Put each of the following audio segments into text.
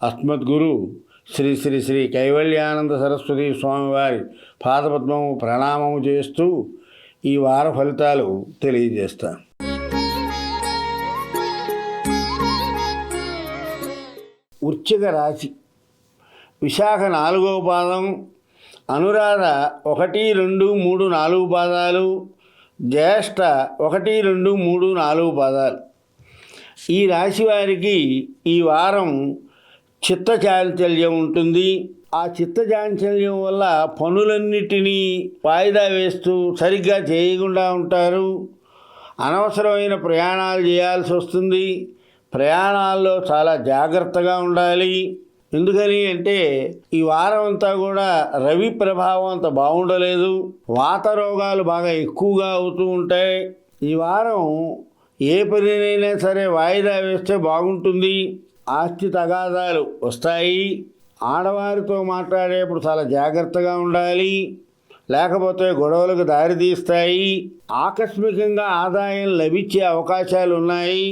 అస్మద్గురు శ్రీ శ్రీ శ్రీ కైవల్యానంద సరస్వతి స్వామివారి పాదపద్మము ప్రణామము చేస్తూ ఈ వార ఫలితాలు తెలియజేస్తాను. వృశ్చిక రాశి. విశాఖ 4వ పాదం, అనురాధ 1, 2, 3, 4 పాదాలు, జ్యేష్ఠ 1, 2, 3, 4 పాదాలు. ఈ రాశి వారికి ఈ వారం చిత్తచాంచల్యం ఉంటుంది. ఆ చిత్తచాంచల్యం వల్ల పనులన్నిటినీ వాయిదా వేస్తూ సరిగ్గా చేయకుండా ఉంటారు. అనవసరమైన ప్రయాణాలు చేయాల్సి వస్తుంది. ప్రయాణాల్లో చాలా జాగ్రత్తగా ఉండాలి. ఎందుకని అంటే ఈ వారం అంతా కూడా రవి ప్రభావం అంత బాగుండలేదు. వాత రోగాలు బాగా ఎక్కువగా అవుతూ ఉంటాయి. ఈ వారం ఏ పనినైనా సరే వాయిదా వేస్తే బాగుంటుంది. ఆస్తి తగాదాలు వస్తాయి. ఆడవారితో మాట్లాడేప్పుడు చాలా జాగ్రత్తగా ఉండాలి, లేకపోతే గొడవలకు దారితీస్తాయి. ఆకస్మికంగా ఆదాయం లభించే అవకాశాలు ఉన్నాయి.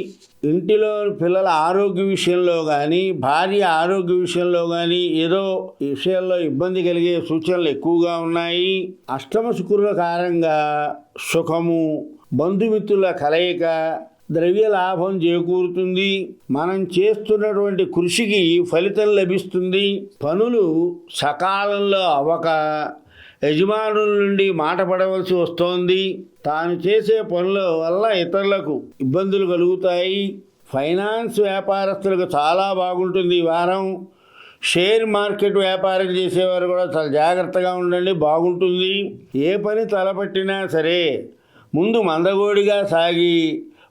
ఇంటిలో పిల్లల ఆరోగ్య విషయంలో కానీ, భార్య ఆరోగ్య విషయంలో కానీ ఏదో విషయాల్లో ఇబ్బంది కలిగే సూచనలు ఎక్కువగా ఉన్నాయి. అష్టమ శుక్రుల కారణంగా సుఖము, బంధుమిత్రుల కలయిక, ద్రవ్య లాభం చేకూరుతుంది. మనం చేస్తున్నటువంటి కృషికి ఫలితం లభిస్తుంది. పనులు సకాలంలో అవ్వక యజమానుల నుండి మాట పడవలసి వస్తోంది. తాను చేసే పనుల వల్ల ఇతరులకు ఇబ్బందులు కలుగుతాయి. ఫైనాన్స్ వ్యాపారస్తులకు చాలా బాగుంటుంది ఈ వారం. షేర్ మార్కెట్ వ్యాపారం చేసేవారు కూడా చాలా జాగ్రత్తగా ఉండండి, బాగుంటుంది. ఏ పని తలపట్టినా సరే ముందు మందగోడిగా సాగి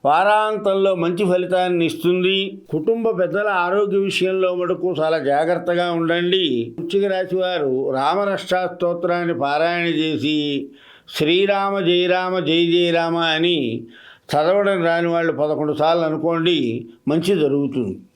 వారాంతంలో మంచి ఫలితాన్ని ఇస్తుంది. కుటుంబ పెద్దల ఆరోగ్య విషయంలో మటుకు చాలా జాగ్రత్తగా ఉండండి. వృశ్చిక రాశి వారు రామరక్షా స్తోత్రాన్ని పారాయణ చేసి శ్రీరామ జయ రామ జయ జయ రామ అని చదవడం రాని వాళ్ళు 11 సార్లు అనుకోండి, మంచి జరుగుతుంది.